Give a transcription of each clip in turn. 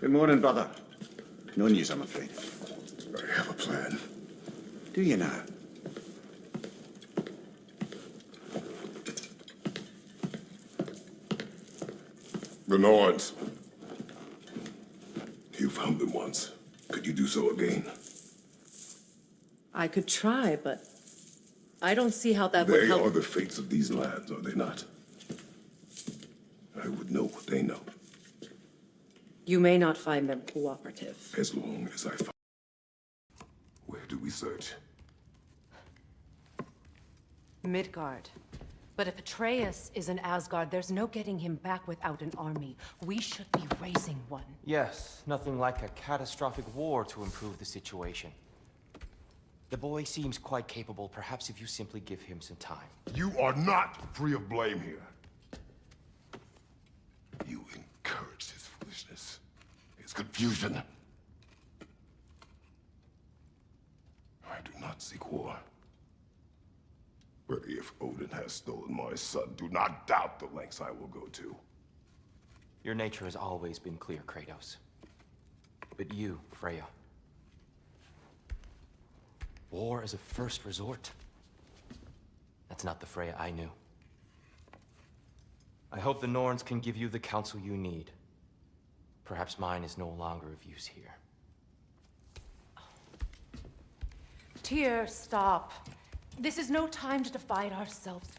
Good morning, brother. No news, I'm afraid. I have a plan. Do you now? The Norns. You found them once. Could you do so again? I could try, but I don't see how that would help. They are the fates of these lands, are they not? I would know what they know. You may not find them cooperative. As long as I find... Where do we search? Midgard. But if Atreus is in Asgard, there's no getting him back without an army. We should be raising one. Yes, nothing like a catastrophic war to improve the situation. The boy seems quite capable. Perhaps if you simply give him some time. You are not free of blame here. You encouraged his foolishness, his confusion. I do not seek war. But if Odin has stolen my son, do not doubt the lengths I will go to. Your nature has always been clear, Kratos. But you, Freya. War as a first resort. That's not the Freya I knew. I hope the Norns can give you the counsel you need. Perhaps mine is no longer of use here. Tyr, stop. This is no time to divide ourselves.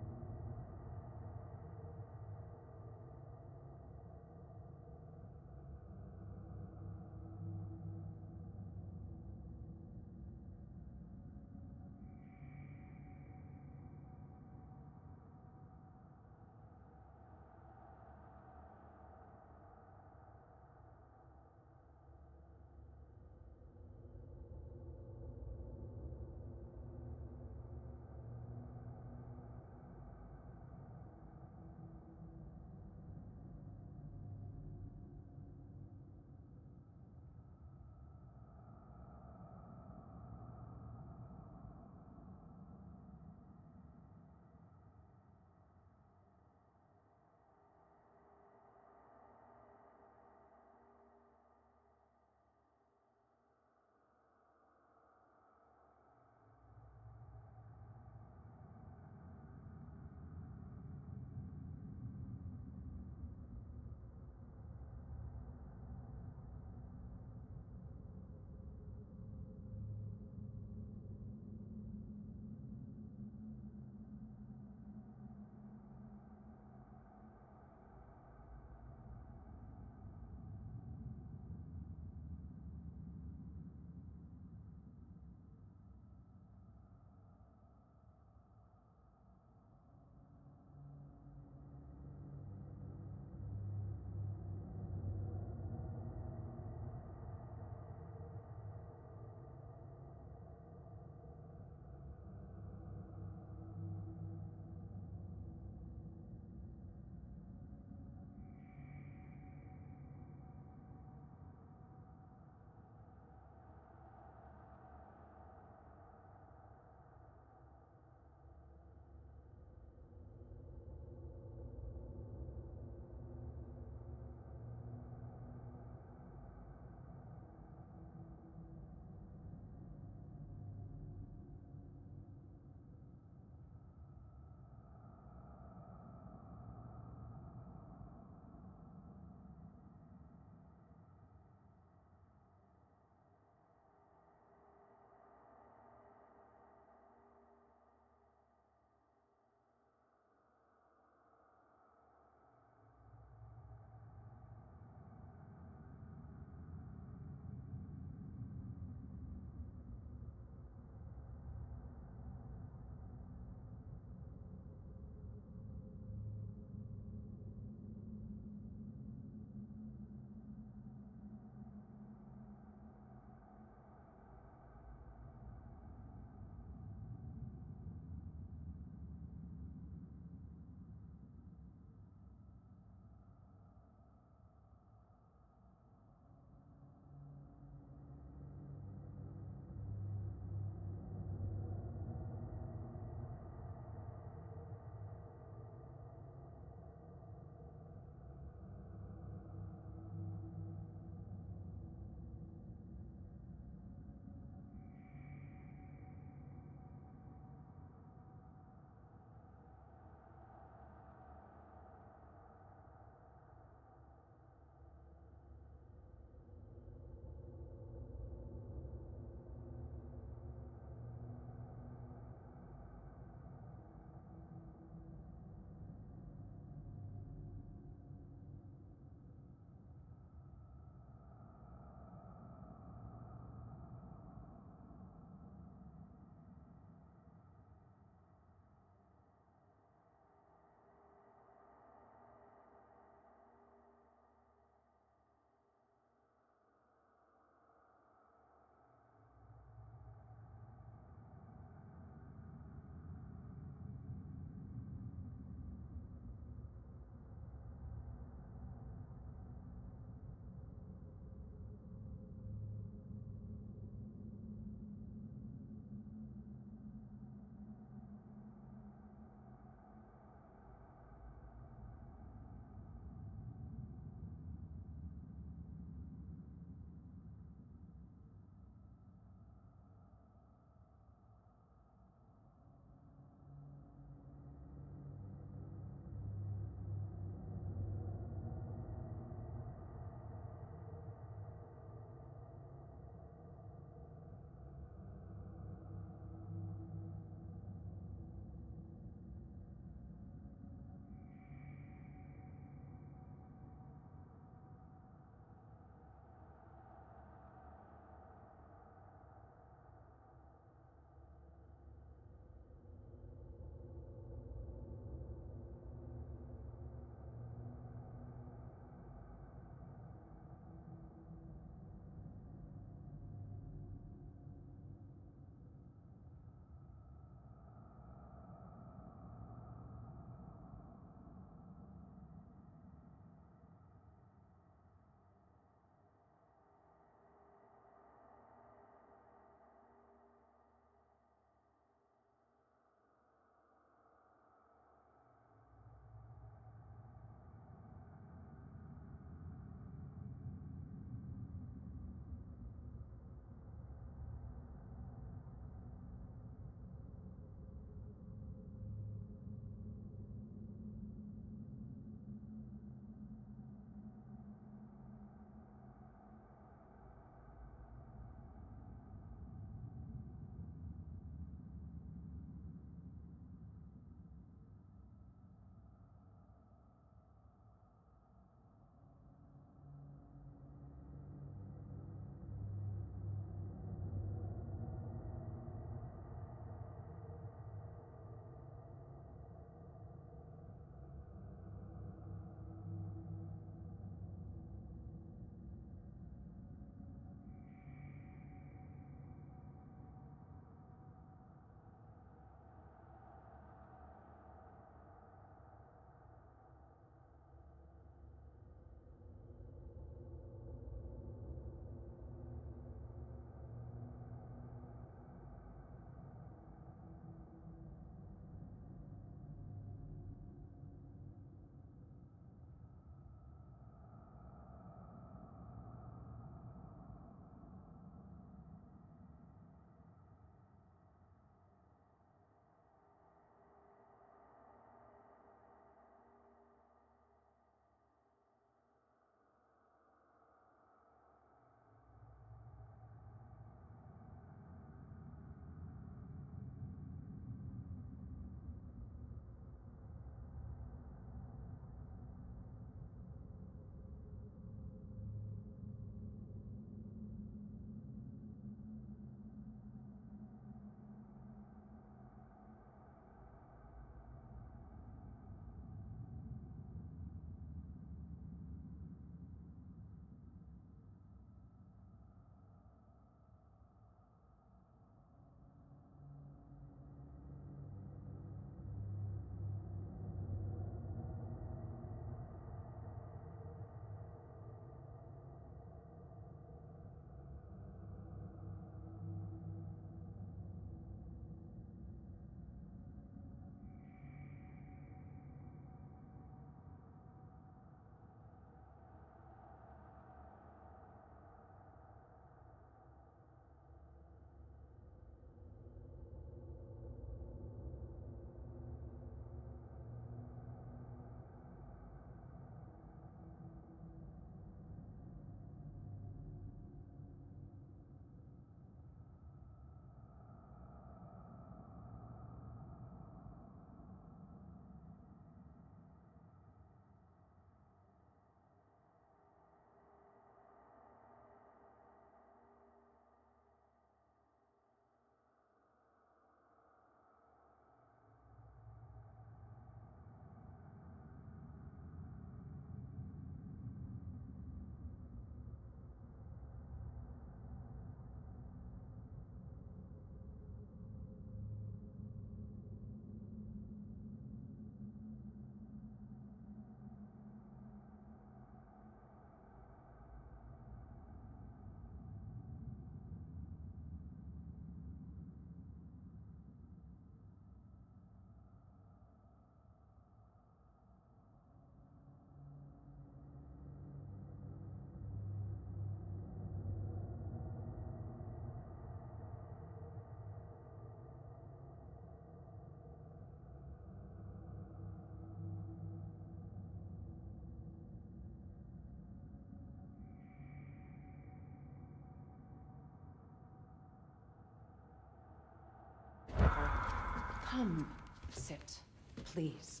Come, sit, please.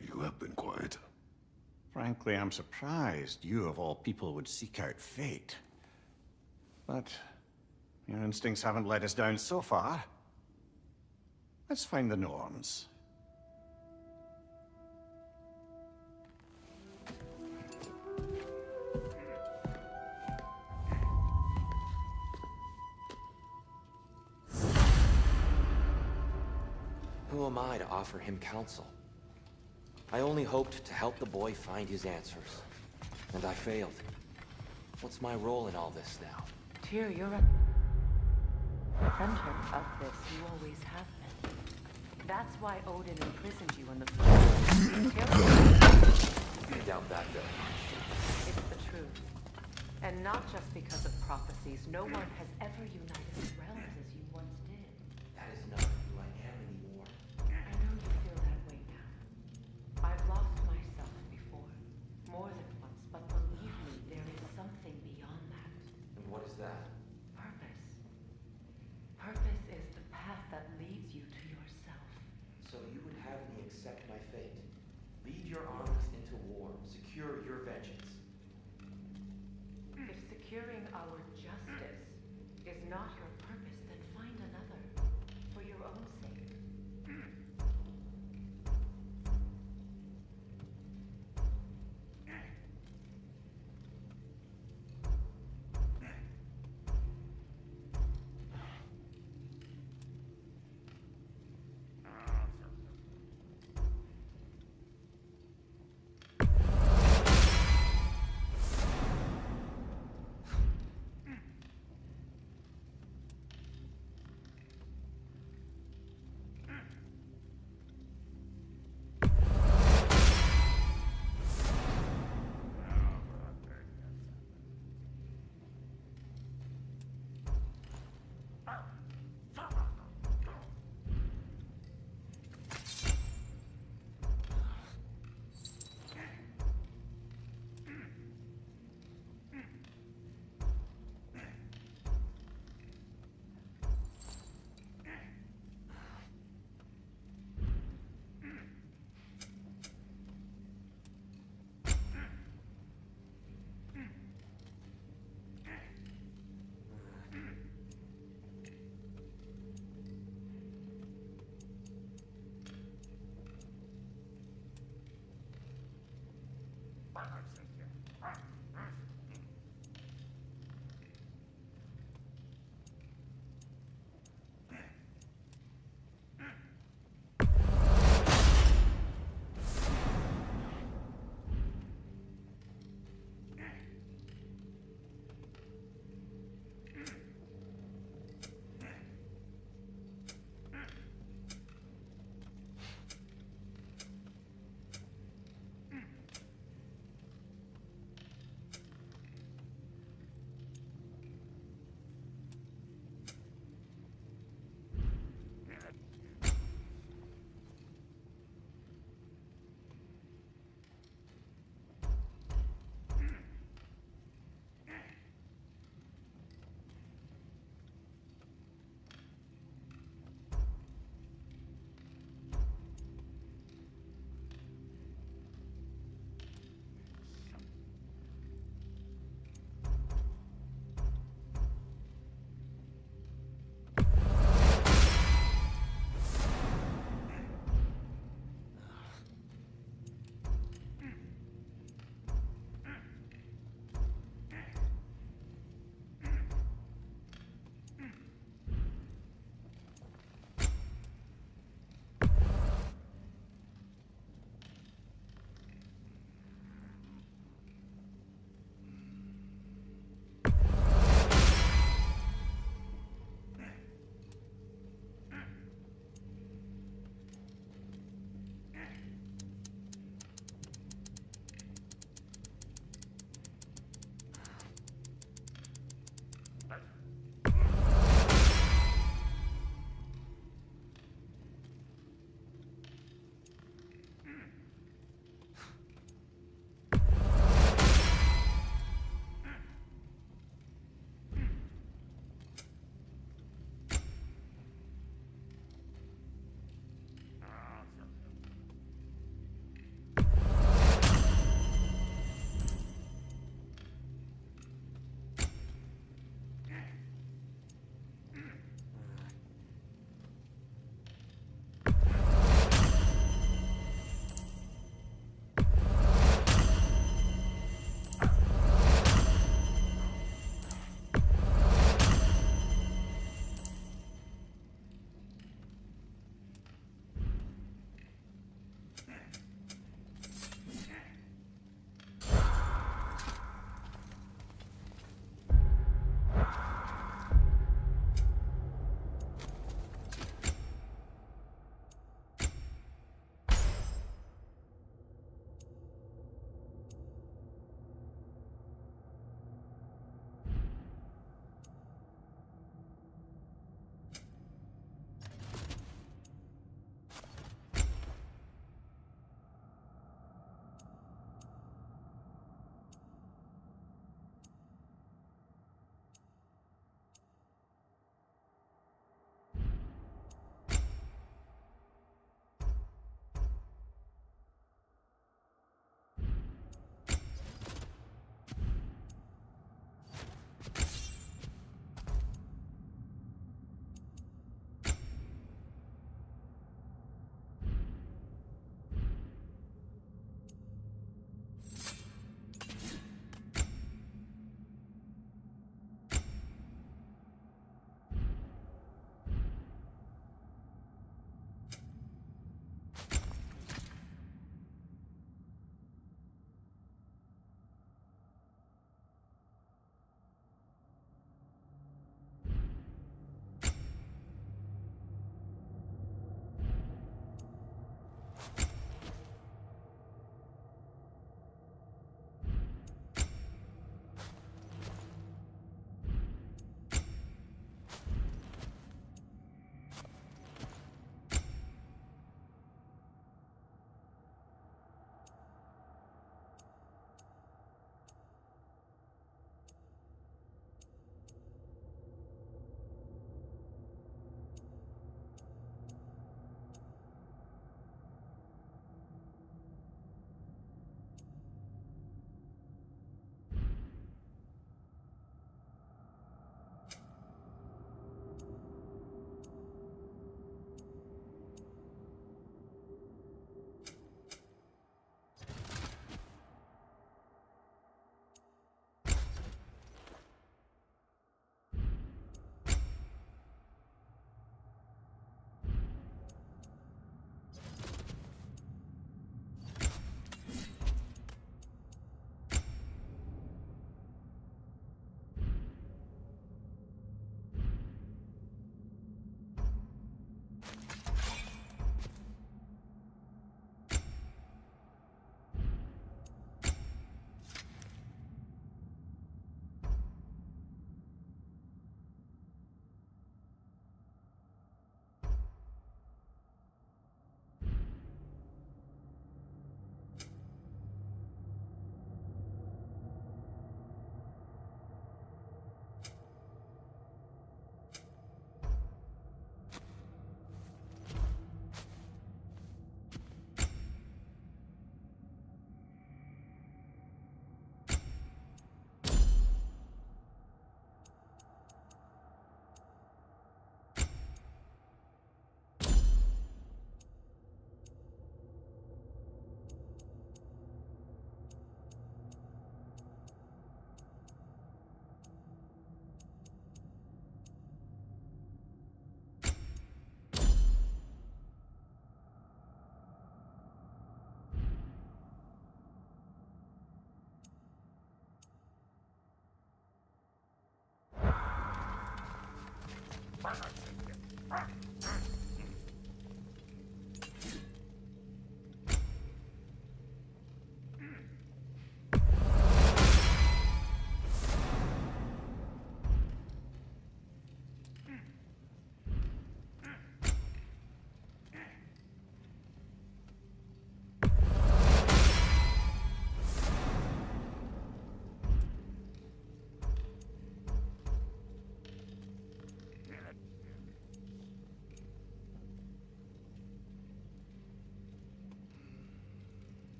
You have been quiet. Frankly, I'm surprised you of all people would seek out fate. But your instincts haven't let us down so far. Let's find the norms. Who am I to offer him counsel? I only hoped to help the boy find his answers. And I failed. What's my role in all this now? Tyr, you're a friendship of this. You always have been. That's why Odin imprisoned you in the first place. I doubt that very much. It's the truth. And not just because of prophecies. No one has ever united the realms as you once did. That is not who I am anymore. I know you feel that way now. I've lost myself before. More than once, but believe me, there is something beyond that. And what is that? Purpose. Purpose is the path that leads you to yourself. So you would have me accept my fate. Lead your armies into war. Secure your vengeance. If securing our justice is not your purpose, then find another. For your own sake.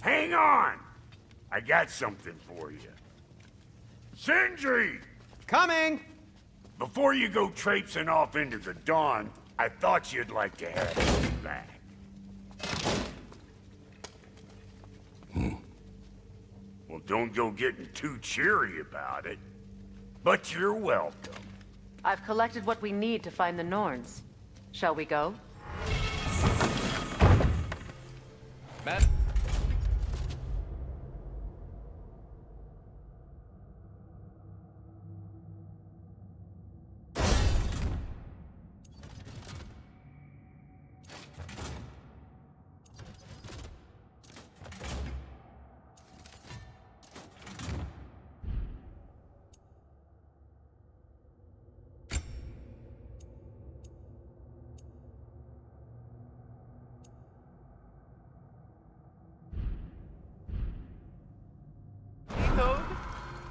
Hang on! I got something for you. Sindri! Coming! Before you go traipsing off into the dawn, I thought you'd like to have it back. Well, don't go getting too cheery about it. But you're welcome. I've collected what we need to find the Norns. Shall we go? Matt?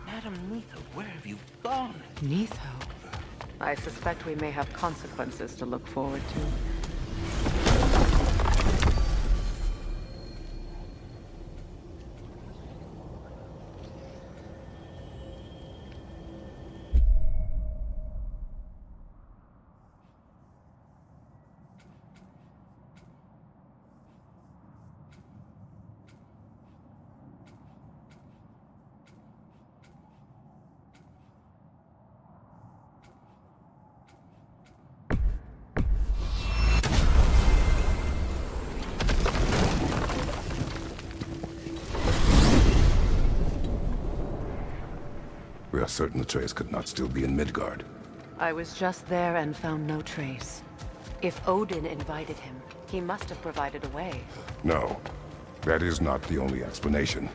Madam Neitho, where have you gone? Neitho. I suspect we may have consequences to look forward to. We are certain the trace could not still be in Midgard. I was just there and found no trace. If Odin invited him, he must have provided a way. No, that is not the only explanation.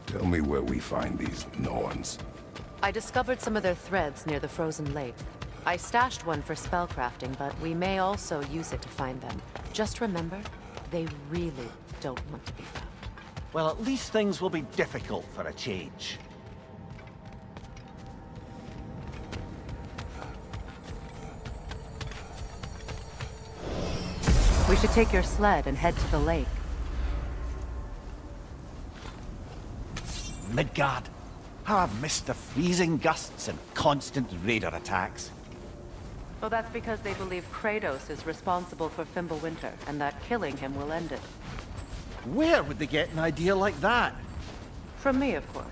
Tell me where we find these Norns. I discovered some of their threads near the frozen lake. I stashed one for spellcrafting, but we may also use it to find them. Just remember, they really don't want to be found. Well, at least things will be difficult for a change. We should take your sled and head to the lake. Midgard. How I've missed the freezing gusts and constant raider attacks. Well, that's because they believe Kratos is responsible for Fimbulwinter, and that killing him will end it. Where would they get an idea like that? From me, of course.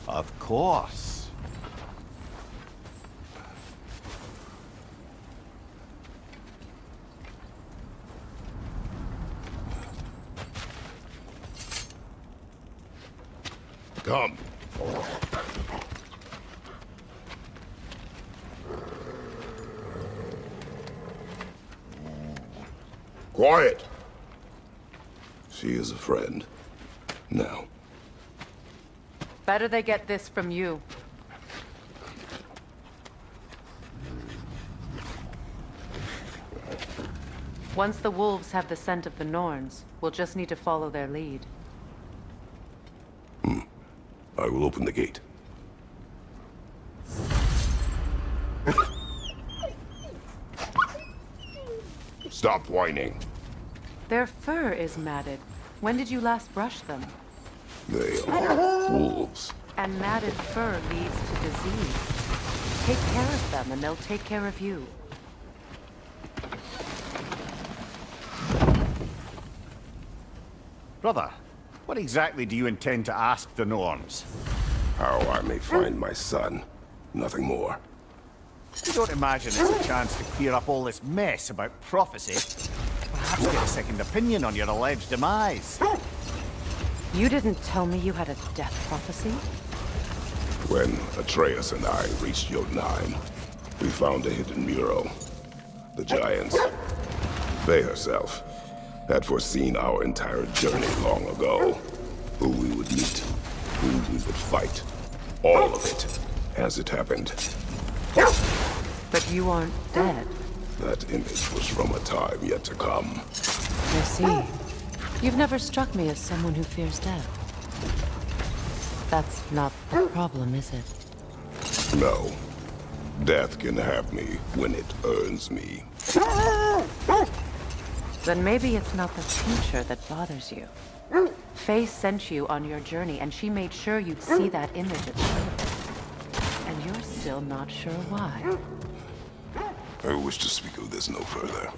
Of course. Come. Quiet. She is a friend. Now. Better they get this from you. Once the wolves have the scent of the Norns, we'll just need to follow their lead. I will open the gate. Stop whining. Their fur is matted. When did you last brush them? They are wolves. And matted fur leads to disease. Take care of them, and they'll take care of you. Brother, what exactly do you intend to ask the Norns? How I may find my son. Nothing more. You don't imagine it's a chance to clear up all this mess about prophecy? Perhaps get a second opinion on your alleged demise. You didn't tell me you had a death prophecy? When Atreus and I reached Jotunheim, we found a hidden mural. The Giants, they herself, had foreseen our entire journey long ago. Who we would meet, who we would fight. All of it, as it happened. But you aren't dead. That image was from a time yet to come. I see. You've never struck me as someone who fears death. That's not the problem, is it? No. Death can have me when it earns me. Then maybe it's not the future that bothers you. Faye sent you on your journey, and she made sure you'd see that image at first. And you're still not sure why. I wish to speak of this no further.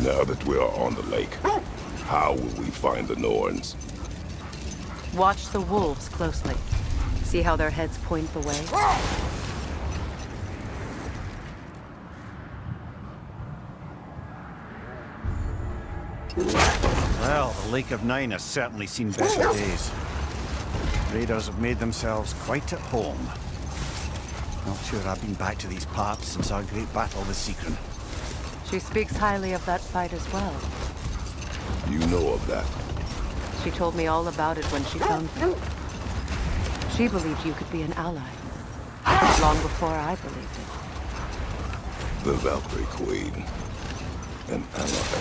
Now that we are on the lake, how will we find the Norns? Watch the wolves closely. See how their heads point the way? Well, the Lake of Nine has certainly seen better days. Raiders have made themselves quite at home. Not sure I've been back to these parts since our great battle with Seekron. She speaks highly of that fight as well. You know of that. She told me all about it when she found me. She believed you could be an ally. Long before I believed it. The Valkyrie Queen. An ally.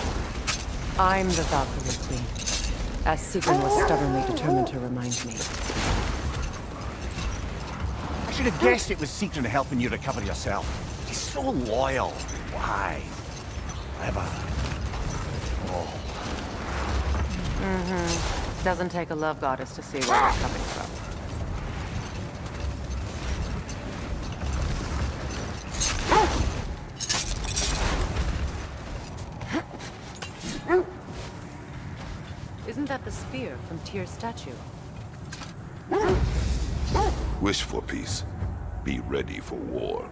I'm the Valkyrie Queen, as Sigrun was stubbornly determined to remind me. I should have guessed it was Sigrun helping you recover yourself. She's so loyal. Why? Clever. Oh. Doesn't take a love goddess to see where you're coming from. Isn't that the spear from Tyr's statue? Wish for peace. Be ready for war.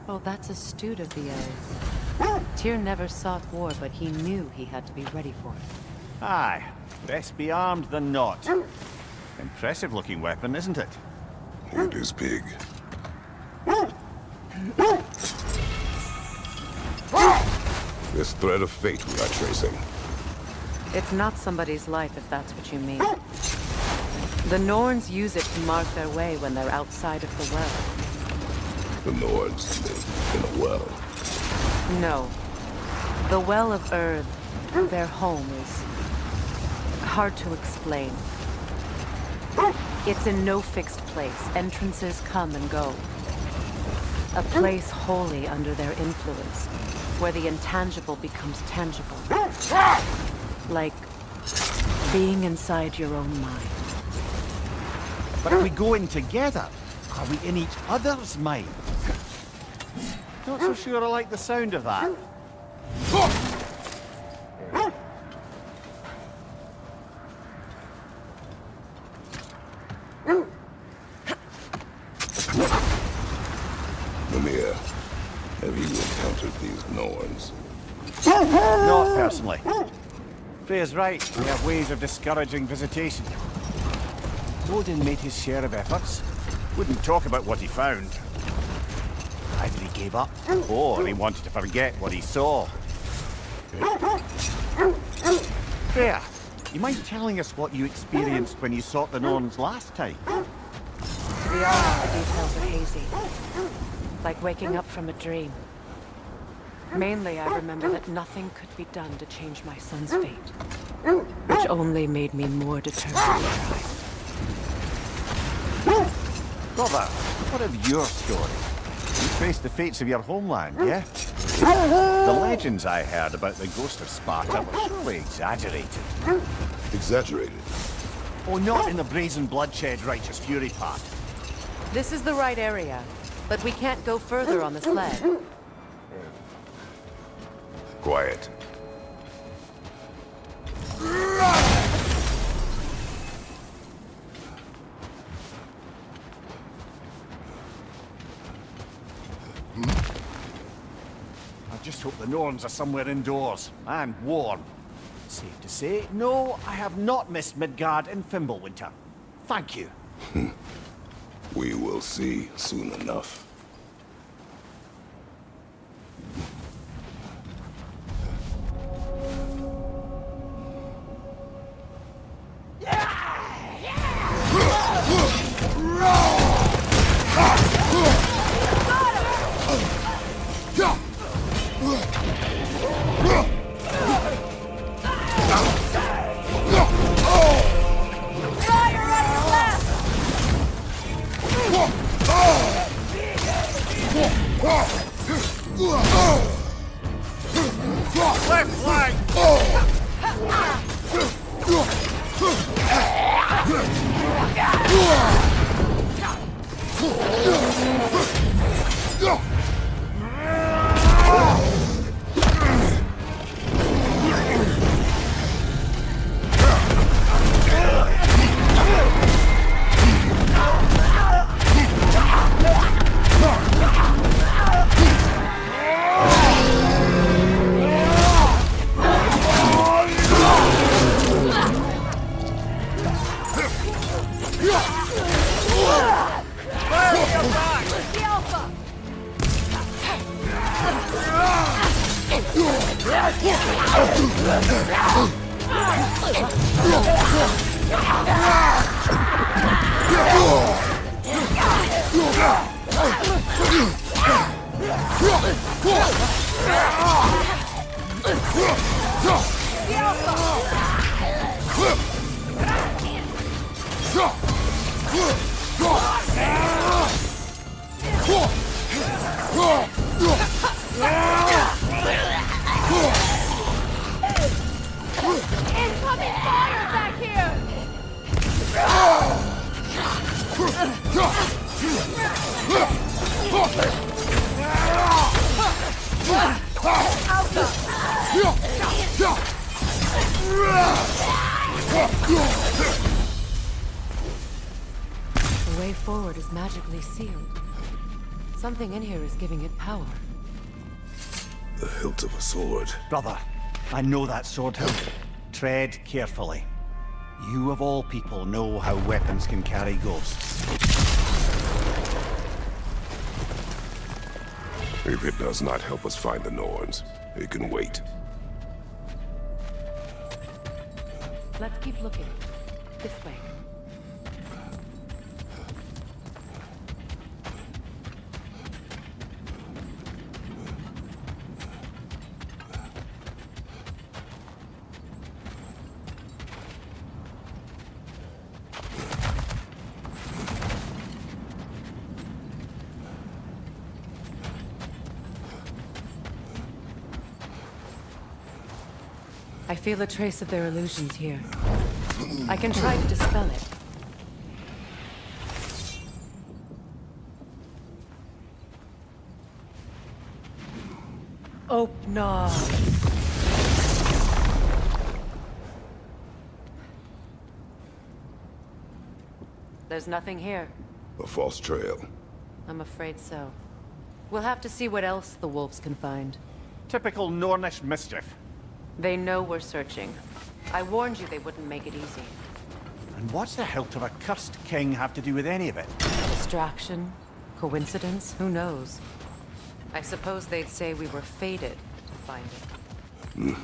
Well, that's astute of the elves. Tyr never sought war, but he knew he had to be ready for it. Aye. Best be armed than not. Impressive looking weapon, isn't it? It is big. This thread of fate we are tracing. It's not somebody's life, if that's what you mean. The Norns use it to mark their way when they're outside of the well. The Nords live in a well. No. The Well of Earth, their home, is hard to explain. It's in no fixed place. Entrances come and go. A place wholly under their influence, where the intangible becomes tangible. Like being inside your own mind. But if we go in together, are we in each other's minds? Not so sure I like the sound of that. Mimir, have you encountered these Norns? Not personally. Freya's right. We have ways of discouraging visitation. Odin made his share of efforts. Wouldn't talk about what he found. Either he gave up, or he wanted to forget what he saw. Freya, you mind telling us what you experienced when you sought the Norns last time? To be honest, the details are hazy. Like waking up from a dream. Mainly, I remember that nothing could be done to change my son's fate. Which only made me more determined to try. Brother, what of your story? You faced the fates of your homeland, yeah? The legends I heard about the ghost of Sparta were surely exaggerated. Exaggerated. Oh, not in the brazen bloodshed righteous fury part. This is the right area, but we can't go further on the sled. Quiet. I just hope the Norns are somewhere indoors, and warm. Safe to say, no, I have not missed Midgard in Fimbulwinter. Thank you. We will see soon enough. Left flank! The way forward is magically sealed. Something in here is giving it power. The hilt of a sword. Brother, I know that sword hilt. Tread carefully. You of all people know how weapons can carry ghosts. If it does not help us find the Norns, it can wait. Let's keep looking. This way. I feel a trace of their illusions here. I can try to dispel it. Oh, no. There's nothing here. A false trail. I'm afraid so. We'll have to see what else the wolves can find. Typical Nornish mischief. They know we're searching. I warned you they wouldn't make it easy. And what's the hilt of a cursed king have to do with any of it? Distraction? Coincidence? Who knows? I suppose they'd say we were fated to find it.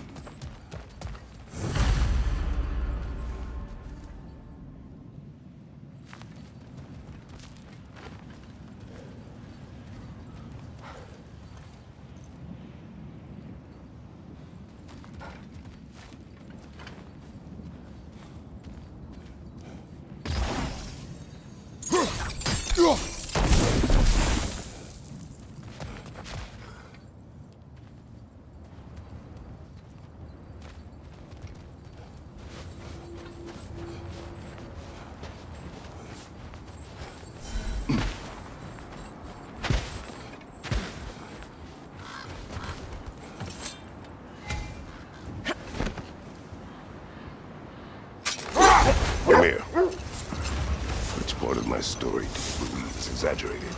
Come here. Which part of my story do you believe is exaggerated?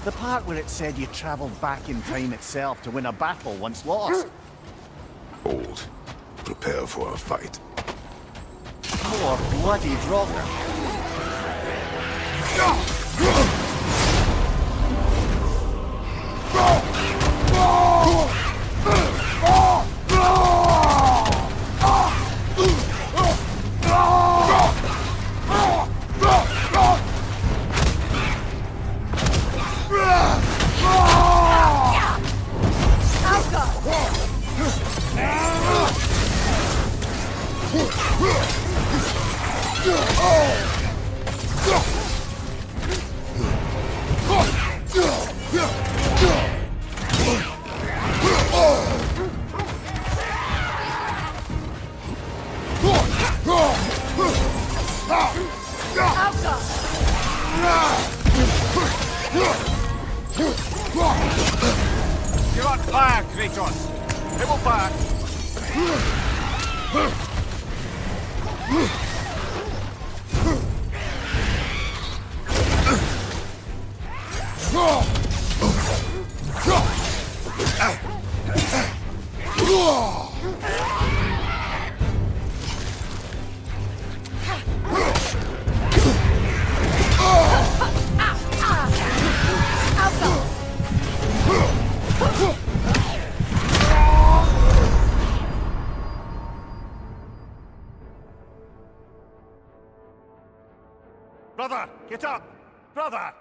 The part where it said you traveled back in time itself to win a battle once lost. Old. Prepare for a fight. Poor bloody Draugr. You're on fire, Kratos! It will fire! Brother, get up! Brother!